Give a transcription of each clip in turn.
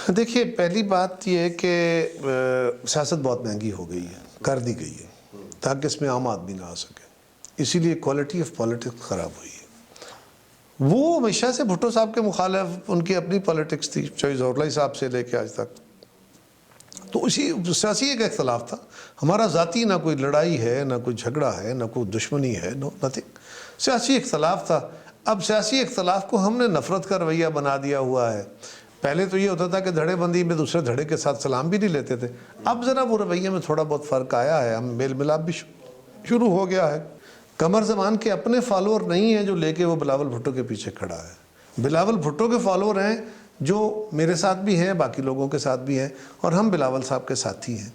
دیکھیے پہلی بات یہ ہے کہ سیاست بہت مہنگی ہو گئی ہے، کر دی گئی ہے تاکہ اس میں عام آدمی نہ آ سکے، اسی لیے کوالٹی آف پالیٹکس خراب ہوئی ہے۔ وہ ہمیشہ سے بھٹو صاحب کے مخالف ان کی اپنی پالیٹکس تھی، چاہے ظہور صاحب سے لے کے آج تک، تو اسی سیاسی ایک اختلاف تھا۔ ہمارا ذاتی نہ کوئی لڑائی ہے، نہ کوئی جھگڑا ہے، نہ کوئی دشمنی ہے، نتھنگ، سیاسی اختلاف تھا۔ اب سیاسی اختلاف کو ہم نے نفرت کا رویہ بنا دیا ہوا ہے۔ پہلے تو یہ ہوتا تھا کہ دھڑے بندی میں دوسرے دھڑے کے ساتھ سلام بھی نہیں لیتے تھے، اب ذرا وہ رویے میں تھوڑا بہت فرق آیا ہے، ہم میل ملاپ بھی شروع ہو گیا ہے۔ قمر زمان کے اپنے فالوور نہیں ہیں جو لے کے وہ بلاول بھٹو کے پیچھے کھڑا ہے، بلاول بھٹو کے فالوور ہیں جو میرے ساتھ بھی ہیں، باقی لوگوں کے ساتھ بھی ہیں، اور ہم بلاول صاحب کے ساتھی ہیں۔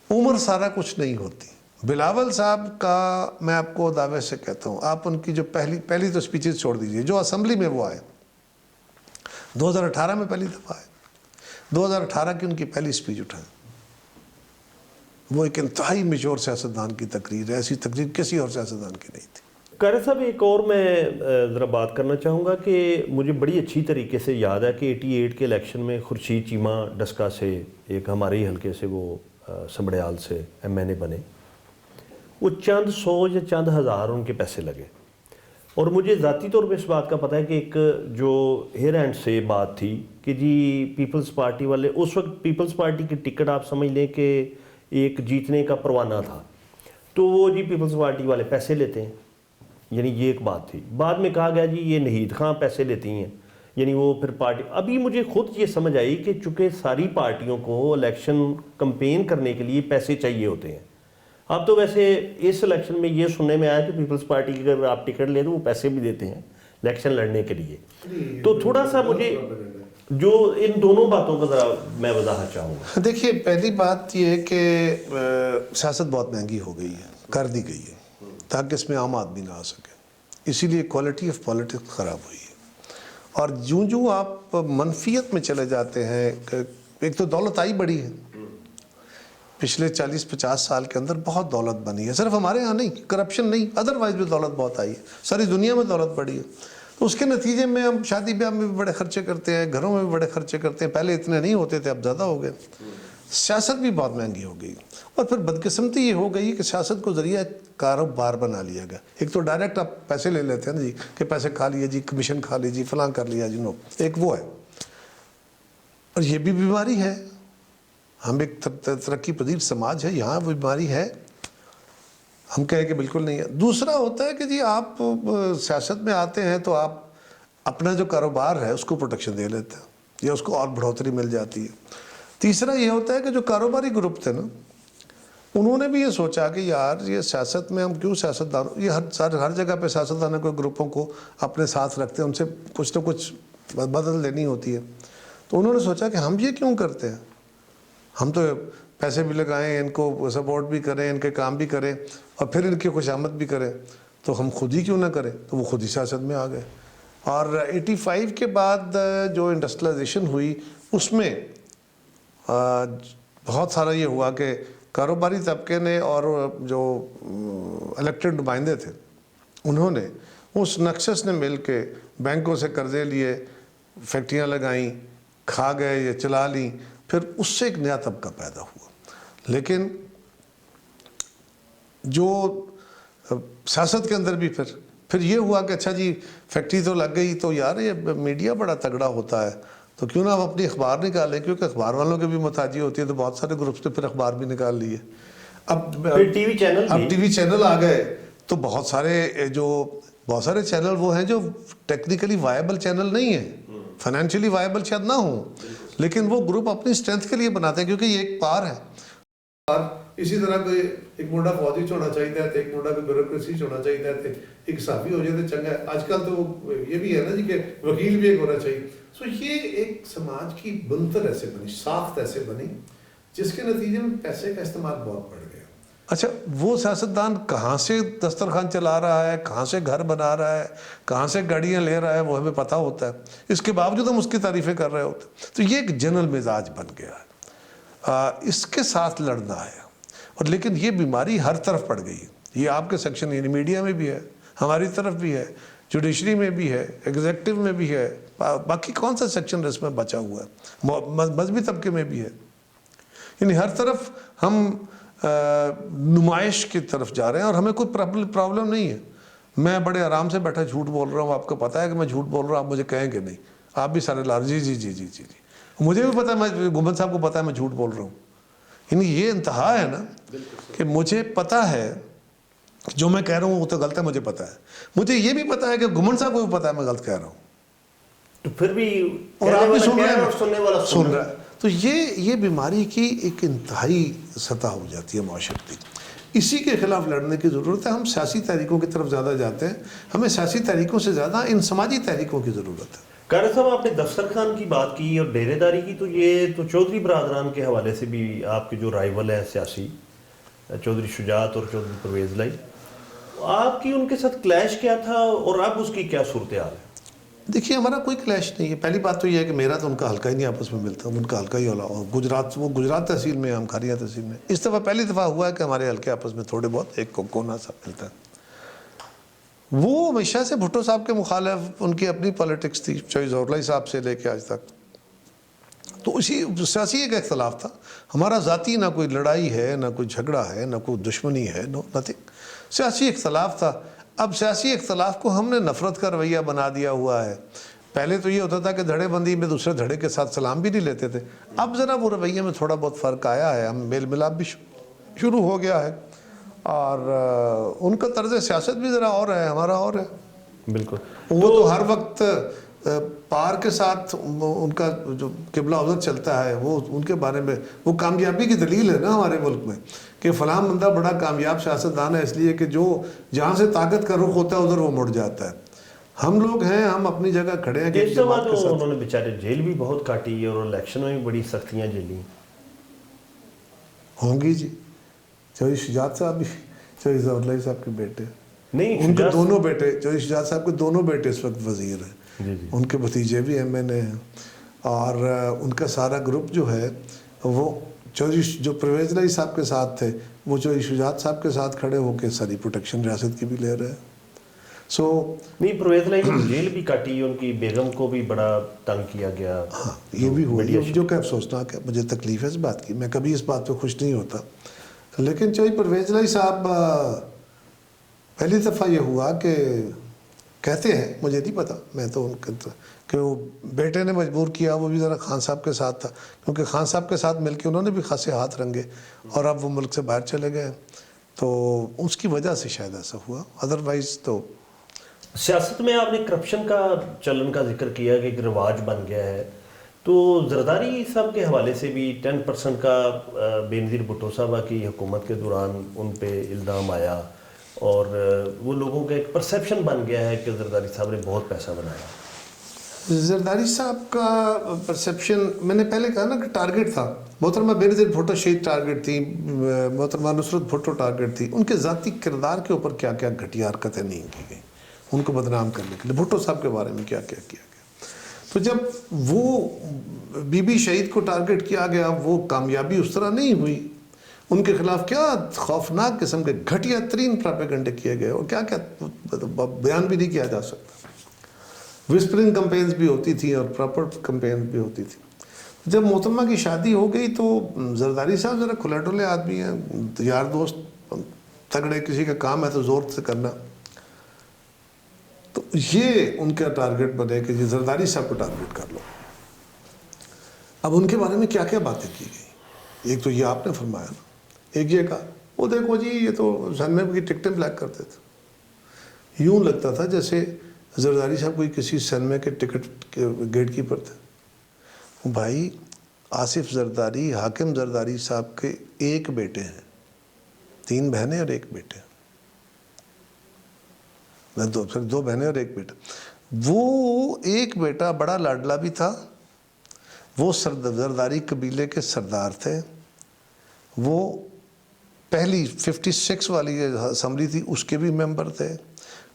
عمر سارا کچھ نہیں ہوتی۔ بلاول صاحب کا میں آپ کو دعوے سے کہتا ہوں، آپ ان کی جو پہلی تو سپیچز چھوڑ دیجئے، جو اسمبلی میں وہ آئے 2018 میں پہلی دفعہ آئے، 2018 کی ان کی پہلی سپیچ اٹھائیں، وہ ایک انتہائی میچور سیاستدان کی تقریر ہے، ایسی تقریر کسی اور سیاستدان کی نہیں تھی۔ قاری صاحب ایک اور میں ذرا بات کرنا چاہوں گا کہ مجھے بڑی اچھی طریقے سے یاد ہے کہ 88 کے الیکشن میں خورشید چیمہ ڈسکا سے ایک ہمارے ہی حلقے سے وہ سمبڑیال سے ایم این اے بنے، وہ چند سو یا چند ہزار ان کے پیسے لگے، اور مجھے ذاتی طور پہ اس بات کا پتہ ہے کہ ایک جو ہیئر اینڈ سے بات تھی کہ جی پیپلز پارٹی والے، اس وقت پیپلز پارٹی کی ٹکٹ آپ سمجھ لیں کہ ایک جیتنے کا پروانہ تھا، تو وہ جی پیپلز پارٹی والے پیسے لیتے ہیں، یعنی یہ ایک بات تھی۔ بعد میں کہا گیا جی یہ نہید خان پیسے لیتی ہیں، یعنی وہ پھر پارٹی، ابھی مجھے خود یہ سمجھ آئی کہ چونکہ ساری پارٹیوں کو الیکشن کمپین کرنے کے لیے پیسے چاہیے ہوتے ہیں۔ اب تو ویسے اس الیکشن میں یہ سننے میں آیا کہ پیپلز پارٹی کی اگر آپ ٹکٹ لیں تو وہ پیسے بھی دیتے ہیں الیکشن لڑنے کے لیے، تو تھوڑا سا مجھے جو ان دونوں باتوں کا ذرا میں وضاحت چاہوں گا۔ دیکھیے پہلی بات یہ ہے کہ سیاست بہت مہنگی ہو گئی ہے، کر دی گئی ہے تاکہ اس میں عام آدمی نہ آ سکے، اسی لیے کوالٹی آف پالیٹکس خراب ہوئی ہے۔ اور جو آپ منفیت میں چلے جاتے ہیں، ایک تو دولت آئی بڑی ہے، پچھلے 40-50 سال کے اندر بہت دولت بنی ہے، صرف ہمارے ہاں نہیں، کرپشن نہیں، ادروائز بھی دولت بہت آئی ہے، ساری دنیا میں دولت بڑی ہے، تو اس کے نتیجے میں ہم شادی بیاہ میں بھی بڑے خرچے کرتے ہیں، گھروں میں بھی بڑے خرچے کرتے ہیں، پہلے اتنے نہیں ہوتے تھے اب زیادہ ہو گئے، سیاست بھی بہت مہنگی ہو گئی، اور پھر بدقسمتی یہ ہو گئی کہ سیاست کو ذریعہ کاروبار بنا لیا گیا۔ ایک تو ڈائریکٹ آپ پیسے لے لیتے ہیں نا جی، کہ پیسے کھا لیے جی، کمیشن کھا لی جی، فلاں کر لیا جی، نو، ایک وہ ہے، اور یہ بھی بیماری ہے، ہم ایک ترقی پذیر سماج ہے، یہاں وہ بیماری ہے، ہم کہیں کہ بالکل نہیں ہے۔ دوسرا ہوتا ہے کہ جی آپ سیاست میں آتے ہیں تو آپ اپنا جو کاروبار ہے اس کو پروٹیکشن دے لیتے ہیں، یا اس کو اور بڑھوتری مل جاتی ہے۔ تیسرا یہ ہوتا ہے کہ جو کاروباری گروپ تھے نا، انہوں نے بھی یہ سوچا کہ یار یہ سیاست میں ہم کیوں سیاستدانوں، یہ ہر جگہ پہ سیاستدانوں کو گروپوں کو اپنے ساتھ رکھتے ہیں، ان سے کچھ نہ کچھ بدل لینی ہوتی ہے، تو انہوں نے سوچا کہ ہم یہ کیوں کرتے ہیں، ہم تو پیسے بھی لگائیں، ان کو سپورٹ بھی کریں، ان کے کام بھی کریں، اور پھر ان کی خوشامد بھی کریں، تو ہم خود ہی کیوں نہ کریں، تو وہ خود ہی سیاست میں آ گئے۔ اور 85 کے بعد جو انڈسٹریلائزیشن ہوئی، اس میں بہت سارا یہ ہوا کہ کاروباری طبقے نے اور جو الیکٹڈ نمائندے تھے انہوں نے اس نکسس نے مل کے بینکوں سے قرضے لیے، فیکٹریاں لگائیں، کھا گئے یا چلا لیں، پھر اس سے ایک نیا طبقہ پیدا ہوا۔ لیکن جو سیاست کے اندر بھی پھر یہ ہوا کہ اچھا جی فیکٹری تو لگ گئی، تو یار یہ میڈیا بڑا تگڑا ہوتا ہے، تو کیوں نہ ہم اپنی اخبار نکالیں، کیونکہ اخبار والوں کے بھی محتاجی ہوتی ہے، تو بہت سارے گروپس نے پھر اخبار بھی نکال لیے۔ اب ٹی وی چینل آ گئے، تو بہت سارے چینل وہ ہیں جو ٹیکنیکلی وائبل چینل نہیں ہیں، فائنینشلی وائبل شاید نہ ہوں، لیکن وہ گروپ اپنی اسٹرینتھ کے لیے بناتے ہیں، کیونکہ یہ ایک پار ہے۔ اسی طرح کوئی ایک موٹا فوجی ہونا چاہیے تھا، ایک موٹا بیوروکریسی ہونا چاہیے تھا، ایک صحافی ہو جائے تو چنگا ہے۔ آج کل تو یہ بھی ہے نا جی کہ وکیل بھی ایک ہونا چاہیے۔ سو یہ ایک سماج کی بنتر ایسے بنی، ساخت ایسے بنی، جس کے نتیجے میں پیسے کا استعمال بہت بڑھ گیا۔ اچھا وہ سیاستدان کہاں سے دسترخوان چلا رہا ہے، کہاں سے گھر بنا رہا ہے، کہاں سے گاڑیاں لے رہا ہے، وہ ہمیں پتہ ہوتا ہے، اس کے باوجود ہم اس کی تعریفیں کر رہے ہوتے ہیں۔ تو یہ ایک جنرل مزاج بن گیا ہے، اس کے ساتھ لڑنا ہے، اور لیکن یہ بیماری ہر طرف پڑ گئی ہے۔ یہ آپ کے سیکشن یعنی میڈیا میں بھی ہے، ہماری طرف بھی ہے، جوڈیشری میں بھی ہے، ایگزیکٹو میں بھی ہے، باقی کون سا سیکشن اس میں بچا ہوا ہے؟ مذہبی طبقے میں بھی ہے. یعنی ہر طرف ہم نمائش کی طرف جا رہے ہیں اور ہمیں کوئی پرابلم نہیں ہے. میں بڑے آرام سے بیٹھا جھوٹ بول رہا ہوں, آپ کو پتہ ہے کہ میں جھوٹ بول رہا ہوں, آپ مجھے کہیں گے نہیں, آپ بھی سارے لار جی جی جی جی جی جی مجھے بھی پتہ ہے, میں گھمن صاحب کو پتہ ہے میں جھوٹ بول رہا ہوں. یعنی یہ انتہا ہے نا کہ مجھے پتہ ہے جو میں کہہ رہا ہوں وہ تو غلط ہے, مجھے پتہ ہے. مجھے یہ بھی پتہ ہے کہ گھمن صاحب کو بھی پتہ ہے میں غلط کہہ رہا ہوں, تو پھر بھی اور آپ بھی سن رہے ہیں, سننے والا سن رہا ہے. تو یہ بیماری کی ایک انتہائی سطح ہو جاتی ہے معاشرتی. اسی کے خلاف لڑنے کی ضرورت ہے. ہم سیاسی تحریکوں کی طرف زیادہ جاتے ہیں, ہمیں سیاسی تحریکوں سے زیادہ ان سماجی تحریکوں کی ضرورت ہے. قاری صاحب آپ نے دفتر خان کی بات کی اور ڈیرے داری کی, تو یہ تو چودھری برادران کے حوالے سے بھی آپ کے جو رائیول ہیں سیاسی, چودھری شجاعت اور چودھری پرویز لائی, آپ کی ان کے ساتھ کلیش کیا تھا اور اب اس کی کیا صورتحال ہے؟ دیکھیے ہمارا کوئی کلیش نہیں ہے. پہلی بات تو یہ ہے کہ میرا تو ان کا حلقہ ہی نہیں آپس میں ملتا, ان کا حلقہ ہی گجرات, وہ گجرات تحصیل میں, ہم کھاریا تحصیل میں. اس دفعہ پہلی دفعہ ہوا ہے کہ ہمارے حلقے آپس میں تھوڑے بہت ایک کونا سا ملتا ہے. وہ ہمیشہ سے بھٹو صاحب کے مخالف, ان کی اپنی پالیٹکس تھی, چوہی ظہور لائی صاحب سے لے کے آج تک. تو اسی سیاسی ایک اختلاف تھا ہمارا ذاتی, نہ کوئی لڑائی ہے, نہ کوئی جھگڑا ہے, نہ کوئی دشمنی ہے, نو نتھنگ. سیاسی اختلاف تھا. اب سیاسی اختلاف کو ہم نے نفرت کا رویہ بنا دیا ہوا ہے. پہلے تو یہ ہوتا تھا کہ دھڑے بندی میں دوسرے دھڑے کے ساتھ سلام بھی نہیں لیتے تھے. اب ذرا وہ رویے میں تھوڑا بہت فرق آیا ہے, ہم میل ملاپ بھی شروع ہو گیا ہے, اور ان کا طرز سیاست بھی ذرا اور ہے, ہمارا اور ہے. بالکل. وہ تو ہر وقت پار کے ساتھ ان کا جو قبلہ ادھر چلتا ہے, وہ ان کے بارے میں, وہ کامیابی کی دلیل ہے نا ہمارے ملک میں کہ فلاں بندہ بڑا کامیاب سیاستدان ہے, اس لیے کہ جو جہاں سے طاقت کا رخ ہوتا ہے ادھر وہ مڑ جاتا ہے. ہم لوگ ہیں, ہم اپنی جگہ کھڑے ہیں کہ اس جماعت کے ساتھ. انہوں نے بیچارے جیل بھی بہت کاٹی اور الیکشن میں بھی بڑی سختیاں جھیلی ہوں گی جی. چوہی شجاعت صاحب بھی, چوہی ظہور لائی صاحب کے بیٹے, نہیں, ان کے دونوں بیٹے, چوہی شجاعت صاحب کے دونوں بیٹے اس وقت وزیر ہیں. جی جی. ان کے بھتیجے بھی ایم این اے ہیں, اور ان کا سارا گروپ جو ہے وہ چوہدری جو پرویز لائی صاحب کے ساتھ تھے, وہ چوہی شجاعت صاحب کے ساتھ کھڑے ہو کے ساری پروٹیکشن ریاست کی بھی لے رہے ہیں. سو نہیں, پرویز لائی نے جیل بھی کاٹی, ان کی بیگم کو بھی بڑا تنگ کیا گیا. ہاں یہ بھی ہوا, جو کہ افسوسناک ہے. مجھے تکلیف ہے اس بات کی, میں کبھی اس بات پہ خوش نہیں ہوتا. لیکن چوہی پرویز لائی صاحب, پہلی دفعہ یہ ہوا کہ کہتے ہیں, مجھے نہیں پتا, میں تو ان کہ وہ بیٹے نے مجبور کیا, وہ بھی ذرا خان صاحب کے ساتھ تھا, کیونکہ خان صاحب کے ساتھ مل کے انہوں نے بھی خاصے ہاتھ رنگے, اور اب وہ ملک سے باہر چلے گئے, تو اس کی وجہ سے شاید ایسا ہوا. ادروائز تو سیاست میں آپ نے کرپشن کا چلن کا ذکر کیا کہ ایک رواج بن گیا ہے, تو زرداری صاحب کے حوالے سے بھی 10% کا بے نظیر بھٹو صاحبہ کی حکومت کے دوران ان پہ الزام آیا, اور وہ لوگوں کا ایک پرسیپشن بن گیا ہے کہ زرداری صاحب نے بہت پیسہ بنایا. زرداری صاحب کا پرسیپشن, میں نے پہلے کہا نا کہ ٹارگٹ تھا. محترمہ بے نظیر بھٹو شہید ٹارگٹ تھی, محترمہ نصرت بھٹو ٹارگٹ تھی. ان کے ذاتی کردار کے اوپر کیا کیا گھٹیا حرکتیں نہیں کی گئیں ان کو بدنام کرنے کے لیے. بھٹو صاحب کے بارے میں کیا کیا کیا گیا. تو جب وہ بی بی شہید کو ٹارگٹ کیا گیا, وہ کامیابی اس طرح نہیں ہوئی. ان کے خلاف کیا خوفناک قسم کے گھٹیا ترین پراپیگنڈے کیے گئے, اور کیا کیا بیان بھی نہیں کیا جا سکتا. وسپرنگ کمپینز بھی ہوتی تھیں اور پراپر کمپینز بھی ہوتی تھی. جب محترمہ کی شادی ہو گئی تو زرداری صاحب ذرا کھلے ڈولے آدمی ہیں, یار دوست تگڑے, کسی کا کام ہے تو زور سے کرنا. تو یہ ان کا ٹارگٹ بنے کہ یہ زرداری صاحب کو ٹارگٹ کر لو. اب ان کے بارے میں کیا کیا باتیں کی گئی. ایک تو یہ آپ نے فرمایا نا, ایک یہ کہا وہ دیکھو جی یہ تو سنمے کی ٹکٹیں بلیک کرتے تھے. یوں لگتا تھا جیسے زرداری صاحب کوئی کسی سنمے کے ٹکٹ گیٹ کیپر تھے. بھائی آصف زرداری, حاکم زرداری صاحب کے ایک بیٹے ہیں, 3 بہنیں اور 1 بیٹے, پھر 2 بہنیں اور 1 بیٹا. وہ ایک بیٹا بڑا لاڈلا بھی تھا, وہ زرداری قبیلے کے سردار تھے, وہ پہلی 56 والی اسمبلی تھی اس کے بھی ممبر تھے,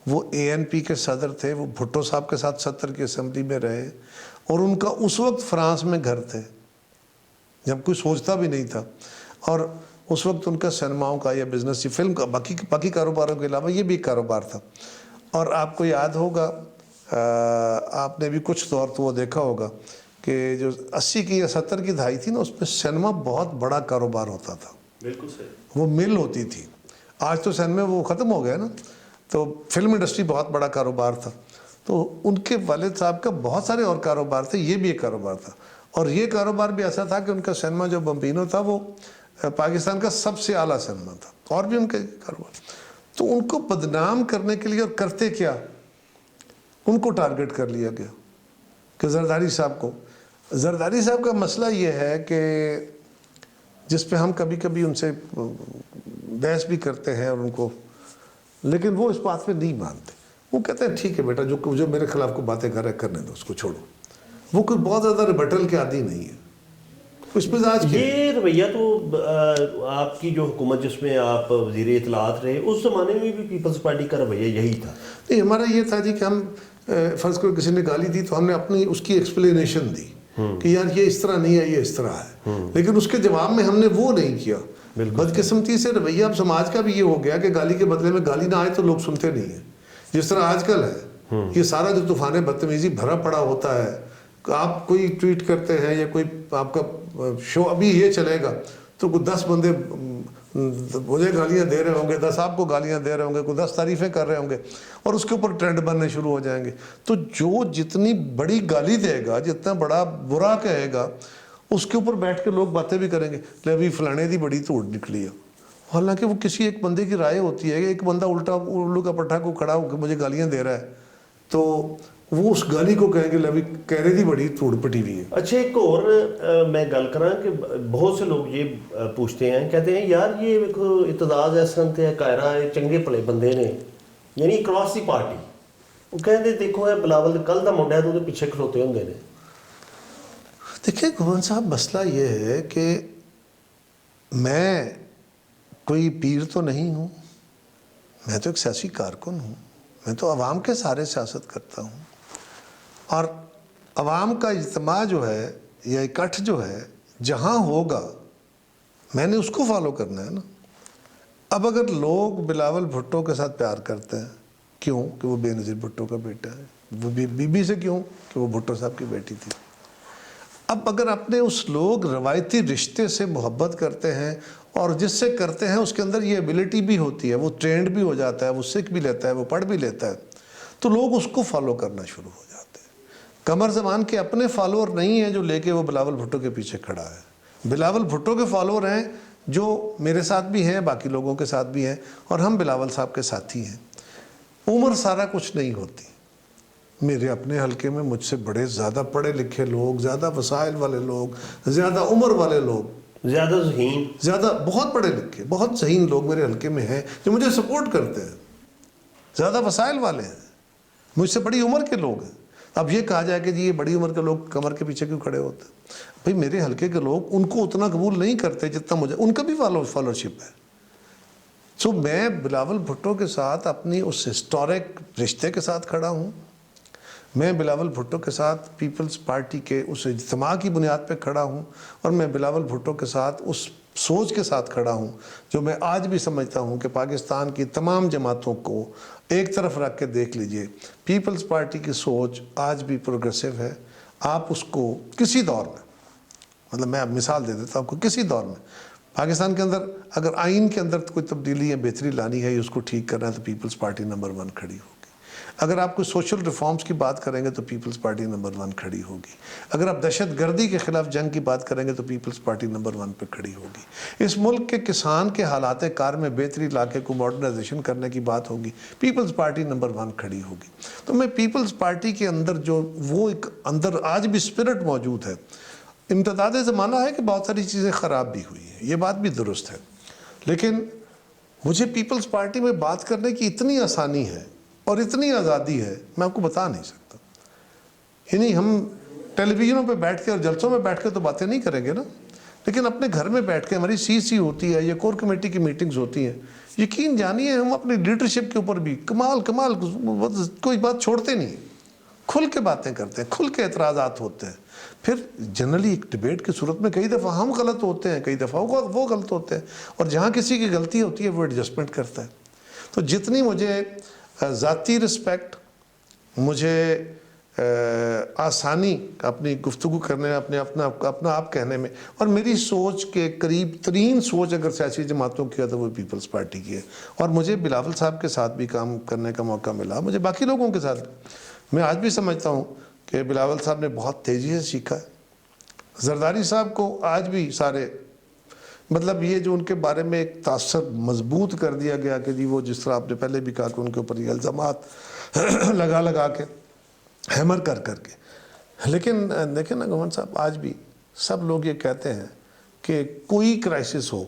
وہ اے این پی کے صدر تھے, وہ بھٹو صاحب کے ساتھ 70 کی اسمبلی میں رہے, اور ان کا اس وقت فرانس میں گھر تھے جب کوئی سوچتا بھی نہیں تھا. اور اس وقت ان کا سینماؤں کا یا بزنس, فلم کا, باقی کاروباروں کے علاوہ یہ بھی کاروبار تھا. اور آپ کو یاد ہوگا آپ نے بھی کچھ دور تو وہ دیکھا ہوگا کہ جو 80 کی یا 70 کی دہائی تھی نا، اس میں سینما بہت بڑا کاروبار ہوتا تھا، بالکل صحیح. وہ مل ہوتی تھی. آج تو سینما وہ ختم ہو گیا نا، تو فلم انڈسٹری بہت بڑا کاروبار تھا. تو ان کے والد صاحب کا بہت سارے اور کاروبار تھے، یہ بھی ایک کاروبار تھا. اور یہ کاروبار بھی ایسا تھا کہ ان کا سینما جو بمبینو تھا وہ پاکستان کا سب سے اعلیٰ سینما تھا، اور بھی ان کے کاروبار. تو ان کو بدنام کرنے کے لیے، اور کرتے کیا، ان کو ٹارگٹ کر لیا گیا کہ زرداری صاحب کو. زرداری صاحب کا مسئلہ یہ ہے کہ جس پہ ہم کبھی کبھی ان سے بحث بھی کرتے ہیں اور ان کو، لیکن وہ اس بات پہ نہیں مانتے. وہ کہتے ہیں ٹھیک ہے بیٹا، جو میرے خلاف کو باتیں کر رہے کرنے دو، اس کو چھوڑو. وہ کوئی بہت زیادہ ریبٹل کے عادی نہیں ہے. اس مزاج کے یہ رویہ تو آپ کی جو حکومت جس میں آپ وزیر اطلاعات رہے، اس زمانے میں بھی پیپلز پارٹی کا رویہ یہی تھا. نہیں، ہمارا یہ تھا جی کہ ہم فرض کرو کسی نے گالی دی تو ہم نے اپنی اس کی ایکسپلینیشن دی کہ یار یہ اس طرح نہیں ہے، یہ اس طرح ہے. لیکن اس کے جواب میں ہم نے وہ نہیں کیا. بدقسمتی سے رویہ اب سماج کا بھی یہ ہو گیا کہ گالی کے بدلے میں گالی نہ آئے تو لوگ سنتے نہیں ہیں. جس طرح آج کل ہے، یہ سارا جو طوفان بدتمیزی بھرا پڑا ہوتا ہے. آپ کوئی ٹویٹ کرتے ہیں یا کوئی آپ کا شو ابھی یہ چلے گا تو کوئی 10 بندے مجھے گالیاں دے رہے ہوں گے، 10 آپ کو گالیاں دے رہے ہوں گے، کوئی 10 تعریفیں کر رہے ہوں گے، اور اس کے اوپر ٹرینڈ بننے شروع ہو جائیں گے. تو جو جتنی بڑی گالی دے گا، جتنا بڑا برا کہے گا، اس کے اوپر بیٹھ کے لوگ باتیں بھی کریں گے. لے ابھی فلانے دی بڑی توڑ نکلی ہے. حالانکہ وہ کسی ایک بندے کی رائے ہوتی ہے کہ ایک بندہ الٹا الو کا پٹھا کو کھڑا ہو کے مجھے گالیاں دے رہا ہے، تو وہ اس گالی کو کہیں گے لے کہہ رہی تھی بڑی توڑ پٹی ہوئی ہے. اچھا، ایک اور میں گل کراں کہ بہت سے لوگ یہ پوچھتے ہیں، کہتے ہیں یار یہ اعتزاز احسن ہے، قاہرہ ہے، چنگے بھلے بندے نے، یعنی اکراس دی پارٹی. وہ کہتے دیکھو یہ بلاول کل دا منڈا ہے تو پیچھے کھلوتے ہوندے نے. دیکھیں گھومن صاحب، مسئلہ یہ ہے کہ میں کوئی پیر تو نہیں ہوں، میں تو ایک سیاسی کارکن ہوں. میں تو عوام کے سارے سیاست کرتا ہوں، اور عوام کا اجتماع جو ہے یا اکٹھ جو ہے جہاں ہوگا میں نے اس کو فالو کرنا ہے نا. اب اگر لوگ بلاول بھٹو کے ساتھ پیار کرتے ہیں، کیوں؟ کہ وہ بے نظیر بھٹو کا بیٹا ہے. وہ بی بی سے کیوں؟ کہ وہ بھٹو صاحب کی بیٹی تھی. اب اگر اپنے اس لوگ روایتی رشتے سے محبت کرتے ہیں اور جس سے کرتے ہیں اس کے اندر یہ ایبلٹی بھی ہوتی ہے، وہ ٹرینڈ بھی ہو جاتا ہے، وہ سیکھ بھی لیتا ہے، وہ پڑھ بھی لیتا ہے، تو لوگ اس کو فالو کرنا شروع ہو جاتے ہیں. قمر زمان کے اپنے فالوور نہیں ہیں جو لے کے وہ بلاول بھٹو کے پیچھے کھڑا ہے. بلاول بھٹو کے فالوور ہیں جو میرے ساتھ بھی ہیں، باقی لوگوں کے ساتھ بھی ہیں، اور ہم بلاول صاحب کے ساتھی ہیں. عمر سارا کچھ نہیں ہوتی. میرے اپنے حلقے میں مجھ سے بڑے زیادہ پڑھے لکھے لوگ، زیادہ وسائل والے لوگ، زیادہ عمر والے لوگ، زیادہ ذہین، زیادہ بہت پڑھے لکھے، بہت ذہین لوگ میرے حلقے میں ہیں جو مجھے سپورٹ کرتے ہیں، زیادہ وسائل والے ہیں، مجھ سے بڑی عمر کے لوگ ہیں. اب یہ کہا جائے کہ جی یہ بڑی عمر کے لوگ کمر کے پیچھے کیوں کھڑے ہوتے ہیں؟ بھئی میرے حلقے کے لوگ ان کو اتنا قبول نہیں کرتے جتنا مجھے، ان کا بھی فالوشپ ہے. سو میں بلاول بھٹو کے ساتھ اپنی اس ہسٹورک رشتے کے ساتھ کھڑا ہوں. میں بلاول بھٹو کے ساتھ پیپلز پارٹی کے اس اجتماع کی بنیاد پہ کھڑا ہوں، اور میں بلاول بھٹو کے ساتھ اس سوچ کے ساتھ کھڑا ہوں جو میں آج بھی سمجھتا ہوں کہ پاکستان کی تمام جماعتوں کو ایک طرف رکھ کے دیکھ لیجئے، پیپلز پارٹی کی سوچ آج بھی پروگریسو ہے. آپ اس کو کسی دور میں، مطلب میں اب مثال دے دیتا ہوں، آپ کو کسی دور میں پاکستان کے اندر اگر آئین کے اندر کوئی تبدیلی یا بہتری لانی ہے یا اس کو ٹھیک کرنا ہے تو پیپلز پارٹی نمبر 1 کھڑی ہوگی. اگر آپ کوئی سوشل ریفارمز کی بات کریں گے تو پیپلز پارٹی نمبر 1 کھڑی ہوگی. اگر آپ دہشت گردی کے خلاف جنگ کی بات کریں گے تو پیپلز پارٹی نمبر 1 پہ کھڑی ہوگی. اس ملک کے کسان کے حالات کار میں بہتری لا کے کو ماڈرنائزیشن کرنے کی بات ہوگی، پیپلز پارٹی نمبر 1 کھڑی ہوگی. تو میں پیپلز پارٹی کے اندر جو وہ ایک اندر آج بھی اسپرٹ موجود ہے. امتداد زمانہ ہے کہ بہت ساری چیزیں خراب بھی ہوئی ہیں، یہ بات بھی درست ہے، لیکن مجھے پیپلز پارٹی میں بات کرنے کی اتنی آسانی ہے اور اتنی آزادی ہے، میں آپ کو بتا نہیں سکتا. یعنی ہم ٹیلی ویژنوں پہ بیٹھ کے اور جلسوں میں بیٹھ کے تو باتیں نہیں کریں گے نا، لیکن اپنے گھر میں بیٹھ کے ہماری سی ہوتی ہے یا کور کمیٹی کی میٹنگز ہوتی ہیں، یقین جانیے ہم اپنی لیڈرشپ کے اوپر بھی کمال کوئی بات چھوڑتے نہیں، کھل کے باتیں کرتے ہیں، کھل کے اعتراضات ہوتے ہیں. پھر جنرلی ایک ڈیبیٹ کی صورت میں کئی دفعہ ہم غلط ہوتے ہیں، کئی دفعہ وہ غلط ہوتے ہیں، اور جہاں کسی کی غلطی ہوتی ہے وہ ایڈجسٹمنٹ کرتا ہے. تو جتنی مجھے ذاتی رسپیکٹ، مجھے آسانی اپنی گفتگو کرنے میں، اپنا آپ کہنے میں، اور میری سوچ کے قریب ترین سوچ اگر سیاسی جماعتوں کی ہے تو وہ پیپلز پارٹی کی ہے. اور مجھے بلاول صاحب کے ساتھ بھی کام کرنے کا موقع ملا، مجھے باقی لوگوں کے ساتھ. میں آج بھی سمجھتا ہوں کہ بلاول صاحب نے بہت تیزی سے سیکھا ہے. زرداری صاحب کو آج بھی سارے مطلب یہ جو ان کے بارے میں ایک تاثر مضبوط کر دیا گیا کہ جی وہ جس طرح آپ نے پہلے بھی کہا کہ ان کے اوپر یہ الزامات لگا کے ہیمر کر کے. لیکن دیکھیں نا گورنر صاحب، آج بھی سب لوگ یہ کہتے ہیں کہ کوئی کرائسس ہو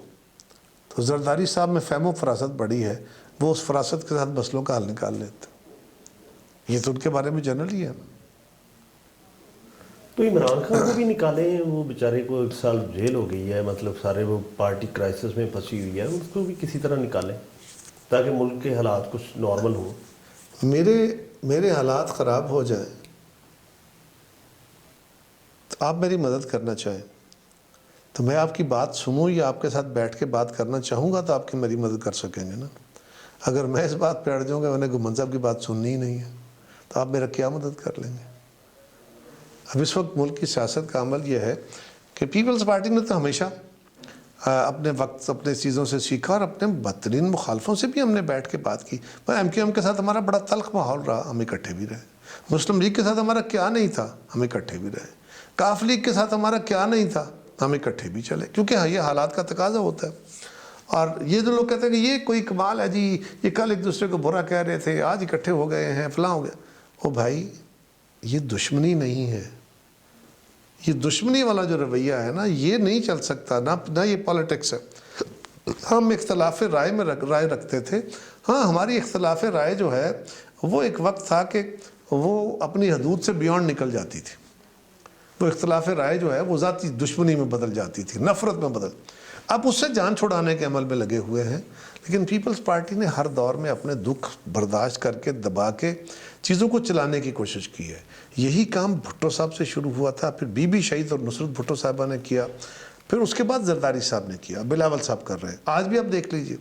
تو زرداری صاحب میں فہم و فراست بڑی ہے، وہ اس فراست کے ساتھ مسئلوں کا حل نکال لیتے. یہ تو ان کے بارے میں جنرلی ہے. تو عمران خان کو بھی نکالیں، وہ بیچارے کو 1 سال جیل ہو گئی ہے، مطلب سارے وہ پارٹی کرائسس میں پھنسی ہوئی ہے، اس کو بھی کسی طرح نکالیں تاکہ ملک کے حالات کچھ نارمل ہوں. میرے حالات خراب ہو جائیں تو آپ میری مدد کرنا چاہیں تو میں آپ کی بات سنوں یا آپ کے ساتھ بیٹھ کے بات کرنا چاہوں گا تو آپ کی میری مدد کر سکیں گے نا. اگر میں اس بات پہ اڑ جاؤں گا، میں نے گمان صاحب کی بات سننی ہی نہیں ہے، تو آپ میرا کیا مدد کر لیں گے؟ اب اس وقت ملک کی سیاست کا عمل یہ ہے کہ پیپلز پارٹی نے تو ہمیشہ اپنے وقت اپنے چیزوں سے سیکھا، اور اپنے بدترین مخالفوں سے بھی ہم نے بیٹھ کے بات کی. ایم کیو ایم کے ساتھ ہمارا بڑا تلخ ماحول رہا، ہم اکٹھے بھی رہے. مسلم لیگ کے ساتھ ہمارا کیا نہیں تھا، ہم اکٹھے بھی رہے. کاف لیگ کے ساتھ ہمارا کیا نہیں تھا، ہم اکٹھے بھی چلے، کیونکہ یہ حالات کا تقاضا ہوتا ہے. اور یہ جو لوگ کہتے ہیں کہ یہ کوئی کمال ہے جی، یہ کل ایک دوسرے کو برا کہہ رہے تھے، آج اکٹھے ہو گئے ہیں، فلاں ہو گیا. او بھائی، یہ دشمنی نہیں ہے. یہ دشمنی والا جو رویہ ہے نا، یہ نہیں چل سکتا، نہ یہ پالیٹکس ہے. ہم اختلاف رائے رکھتے تھے. ہاں، ہماری اختلاف رائے جو ہے وہ ایک وقت تھا کہ وہ اپنی حدود سے بیونڈ نکل جاتی تھی. وہ اختلاف رائے جو ہے وہ ذاتی دشمنی میں بدل جاتی تھی، نفرت میں بدل. اب اس سے جان چھڑانے کے عمل میں لگے ہوئے ہیں. لیکن پیپلز پارٹی نے ہر دور میں اپنے دکھ برداشت کر کے دبا کے چیزوں کو چلانے کی کوشش کی ہے. یہی کام بھٹو صاحب سے شروع ہوا تھا، پھر بی بی شہید اور نصرت بھٹو صاحبہ نے کیا، پھر اس کے بعد زرداری صاحب نے کیا، بلاول صاحب کر رہے ہیں. آج بھی آپ دیکھ لیجئے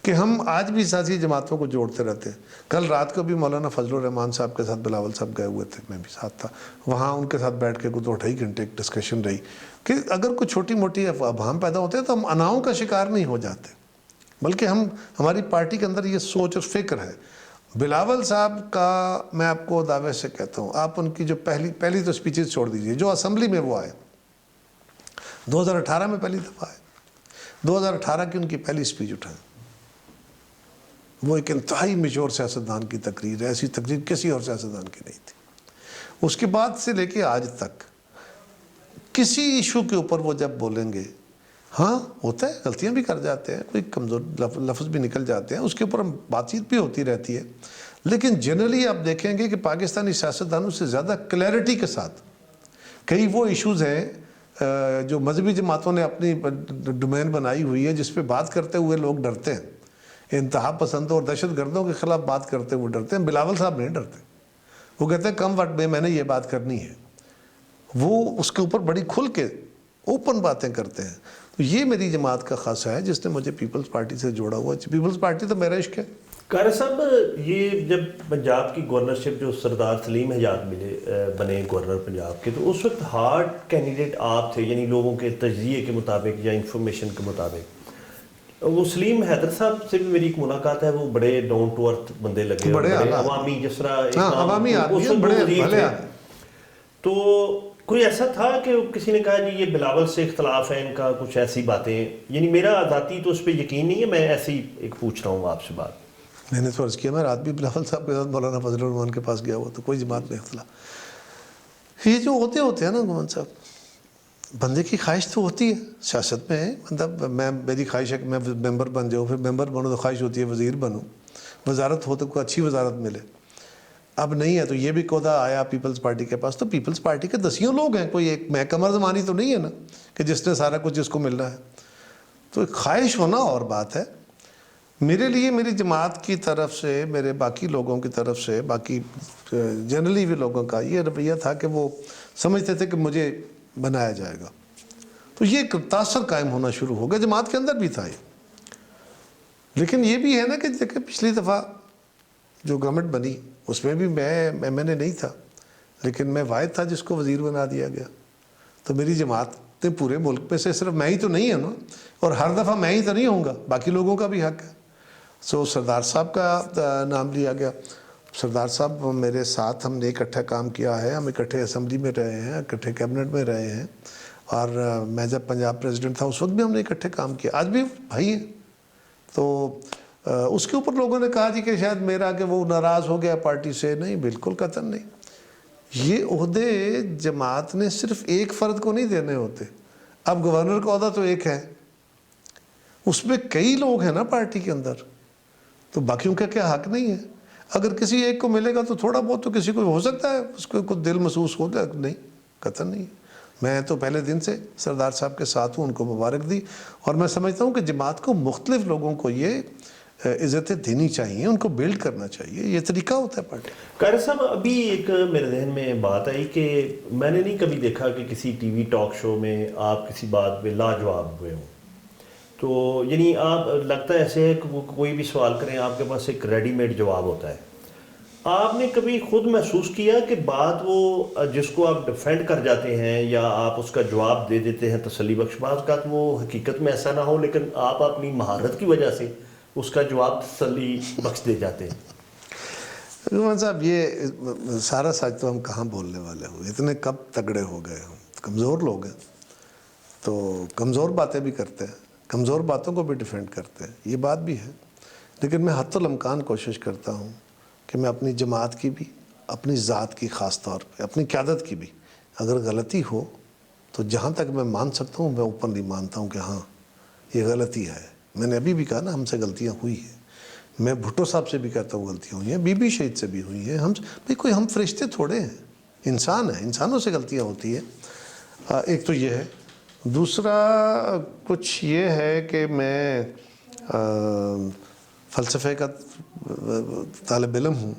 کہ ہم آج بھی سیاسی جماعتوں کو جوڑتے رہتے ہیں. کل رات کو بھی مولانا فضل الرحمان صاحب کے ساتھ بلاول صاحب گئے ہوئے تھے، میں بھی ساتھ تھا. وہاں ان کے ساتھ بیٹھ کے کوئی 2-2.5 گھنٹے ایک ڈسکشن رہی کہ اگر کوئی چھوٹی موٹی ابہام پیدا ہوتے ہیں تو ہم اناؤں کا شکار نہیں ہو جاتے، بلکہ ہماری پارٹی کے اندر یہ سوچ اور فکر ہے. بلاول صاحب کا میں آپ کو دعوے سے کہتا ہوں، آپ ان کی جو پہلی تو سپیچز چھوڑ دیجئے، جو اسمبلی میں وہ آئے 2018 میں پہلی دفعہ آئے، 2018 کی ان کی پہلی سپیچ اٹھائیں. وہ ایک انتہائی میچور سیاستدان کی تقریر ہے، ایسی تقریر کسی اور سیاستدان کی نہیں تھی. اس کے بعد سے لے کے آج تک کسی ایشو کے اوپر وہ جب بولیں گے، ہاں ہوتا ہے، غلطیاں بھی کر جاتے ہیں، کوئی کمزور لفظ بھی نکل جاتے ہیں، اس کے اوپر ہم بات چیت بھی ہوتی رہتی ہے. لیکن جنرلی آپ دیکھیں گے کہ پاکستانی سیاستدانوں سے زیادہ کلیئرٹی کے ساتھ کئی وہ ایشوز ہیں جو مذہبی جماعتوں نے اپنی ڈومین بنائی ہوئی ہے، جس پہ بات کرتے ہوئے لوگ ڈرتے ہیں. انتہا پسندوں اور دہشت گردوں کے خلاف بات کرتے ہوئے ڈرتے ہیں. بلاول صاحب نہیں ڈرتے، وہ کہتے ہیں کم وقت میں نے یہ بات کرنی ہے. وہ اس کے اوپر بڑی کھل کے اوپن باتیں کرتے ہیں. تو یہ میری جماعت کا خاصہ ہے جس نے مجھے پیپلز پارٹی سے جوڑا ہوا. پیپلز پارٹی تو میرا عشق ہے. قاری صاحب، یہ جب پنجاب کی گورنرشپ جو سردار سلیم حجات بنے گورنر پنجاب کے، تو اس وقت ہارڈ کینڈیڈیٹ آپ تھے، یعنی لوگوں کے تجزیے کے مطابق یا انفارمیشن کے مطابق. وہ سلیم حیدر صاحب سے بھی میری ایک ملاقات ہے، وہ بڑے ڈاؤن ٹو ارتھ بندے لگے، بڑے عوامی، جس طرح عوامی آدمی، بڑے. تو کوئی ایسا تھا کہ کسی نے کہا جی یہ بلاول سے اختلاف ہے ان کا، کچھ ایسی باتیں، یعنی میرا ذاتی تو اس پہ یقین نہیں ہے، میں ایسی ایک پوچھ رہا ہوں آپ سے بات. میں نے تو عرض کیا، میں رات بھی بلاول صاحب کے ساتھ مولانا فضل الرحمان کے پاس گیا ہوا، تو کوئی جماعت میں اختلاف. یہ جو ہوتے ہیں نا گمان صاحب، بندے کی خواہش تو ہوتی ہے سیاست میں، مطلب میری خواہش ہے کہ میں ممبر بن جاؤں، پھر ممبر بنوں تو خواہش ہوتی ہے وزیر بنوں، وزارت ہو تو کوئی اچھی وزارت ملے. اب نہیں ہے تو یہ بھی عہدہ آیا پیپلز پارٹی کے پاس، تو پیپلز پارٹی کے 10 لوگ ہیں، کوئی ایک میں قمر زمانی تو نہیں ہے نا کہ جس نے سارا کچھ جس کو مل رہا ہے. تو ایک خواہش ہونا اور بات ہے. میرے لیے میری جماعت کی طرف سے، میرے باقی لوگوں کی طرف سے، باقی جنرلی بھی لوگوں کا یہ رویہ تھا کہ وہ سمجھتے تھے کہ مجھے بنایا جائے گا. تو یہ ایک تاثر قائم ہونا شروع ہو گیا، جماعت کے اندر بھی تھا یہ. لیکن یہ بھی ہے نا کہ دیکھیں پچھلی دفعہ جو گورنمنٹ بنی اس میں بھی میں نے نہیں تھا، لیکن میں واحد تھا جس کو وزیر بنا دیا گیا. تو میری جماعت نے پورے ملک میں سے صرف میں ہی تو نہیں ہوں نا، اور ہر دفعہ میں ہی تو نہیں ہوں گا، باقی لوگوں کا بھی حق ہے. سو سردار صاحب کا نام لیا گیا. سردار صاحب میرے ساتھ ہم نے اکٹھا کام کیا ہے، ہم اکٹھے اسمبلی میں رہے ہیں، اکٹھے کیبنٹ میں رہے ہیں، اور میں جب پنجاب پریزیڈنٹ تھا اس وقت بھی ہم نے اکٹھے کام کیا، آج بھی بھائی ہیں. تو اس کے اوپر لوگوں نے کہا جی کہ شاید میرا کہ وہ ناراض ہو گیا پارٹی سے. نہیں، بالکل قطعاً نہیں. یہ عہدے جماعت نے صرف ایک فرد کو نہیں دینے ہوتے. اب گورنر کا عہدہ تو ایک ہے، اس میں کئی لوگ ہیں نا پارٹی کے اندر، تو باقیوں کا کیا حق نہیں ہے؟ اگر کسی ایک کو ملے گا تو تھوڑا بہت تو کسی کو ہو سکتا ہے اس کو کچھ دل محسوس ہو جائے. نہیں، قطعاً نہیں. میں تو پہلے دن سے سردار صاحب کے ساتھ ہوں، ان کو مبارک دی، اور میں سمجھتا ہوں کہ جماعت کو مختلف لوگوں کو یہ عزتیں دینی چاہیے، ان کو بلڈ کرنا چاہیے. یہ طریقہ ہوتا ہے پارٹی. قاری صاحب، ابھی ایک میرے ذہن میں بات آئی کہ میں نے نہیں کبھی دیکھا کہ کسی ٹی وی ٹاک شو میں آپ کسی بات پہ لاجواب ہوئے ہوں. تو یعنی آپ لگتا ہے ایسے ہے کہ کوئی بھی سوال کریں آپ کے پاس ایک ریڈی میڈ جواب ہوتا ہے. آپ نے کبھی خود محسوس کیا کہ بات وہ جس کو آپ ڈیفینڈ کر جاتے ہیں یا آپ اس کا جواب دے دیتے ہیں تسلی بخش، بعض کا وہ حقیقت میں ایسا نہ ہو، لیکن آپ اپنی مہارت کی وجہ سے اس کا جواب تسلی بخش دے جاتے ہیں؟ عثمان صاحب، یہ سارا سچ تو ہم کہاں بولنے والے ہوں، اتنے کب تگڑے ہو گئے ہوں. کمزور لوگ ہیں تو کمزور باتیں بھی کرتے ہیں، کمزور باتوں کو بھی ڈیفینڈ کرتے ہیں، یہ بات بھی ہے. لیکن میں حتی الامکان کوشش کرتا ہوں کہ میں اپنی جماعت کی بھی، اپنی ذات کی خاص طور پہ، اپنی قیادت کی بھی اگر غلطی ہو تو جہاں تک میں مان سکتا ہوں میں اوپنلی مانتا ہوں کہ ہاں یہ غلطی ہے. میں نے ابھی بھی کہا نا، ہم سے غلطیاں ہوئی ہیں. میں بھٹو صاحب سے بھی کہتا ہوں غلطیاں ہوئی ہیں، بی بی شہید سے بھی ہوئی ہیں. ہم فرشتے تھوڑے ہیں، انسان ہیں، انسانوں سے غلطیاں ہوتی ہیں. ایک تو یہ ہے. دوسرا کچھ یہ ہے کہ میں فلسفے کا طالب علم ہوں،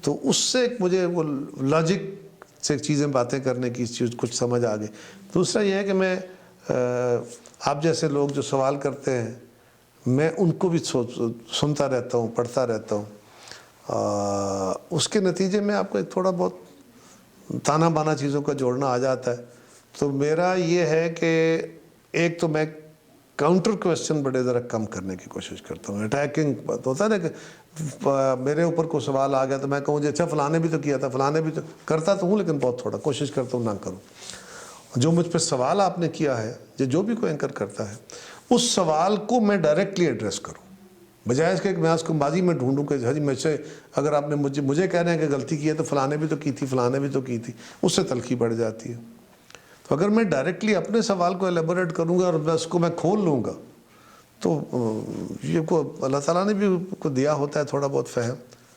تو اس سے مجھے وہ لاجک سے چیزیں باتیں کرنے کی چیز کچھ سمجھ آ گئی. دوسرا یہ ہے کہ میں آپ جیسے لوگ جو سوال کرتے ہیں میں ان کو بھی سنتا رہتا ہوں، پڑھتا رہتا ہوں. اس کے نتیجے میں آپ کو ایک تھوڑا بہت تانا بانا چیزوں کا جوڑنا آ جاتا ہے. تو میرا یہ ہے کہ ایک تو میں کاؤنٹر کویسچن بڑے ذرا کم کرنے کی کوشش کرتا ہوں. اٹیکنگ بات ہوتا ہے نا کہ میرے اوپر کوئی سوال آ گیا تو میں کہوں جی اچھا فلاں نے بھی تو کیا تھا، فلاں نے بھی تو کرتا تو ہوں، لیکن بہت تھوڑا کوشش کرتا ہوں نہ کروں. جو مجھ پہ سوال آپ نے کیا ہے، جو بھی کوئی اینکر کرتا ہے، اس سوال کو میں ڈائریکٹلی ایڈریس کروں، بجائے اس کے کہ میں اس کو بازی میں ڈھونڈوں کہ جی میں سے اگر آپ نے مجھے کہہ رہے ہیں کہ غلطی کی ہے تو فلاں نے بھی تو کی تھی، فلاں نے بھی تو کی تھی، اس سے تلخی بڑھ جاتی ہے. تو اگر میں ڈائریکٹلی اپنے سوال کو ایلیبوریٹ کروں گا اور اس کو میں کھول لوں گا تو یہ کو اللہ تعالیٰ نے بھی کو دیا ہوتا ہے تھوڑا بہت فہم.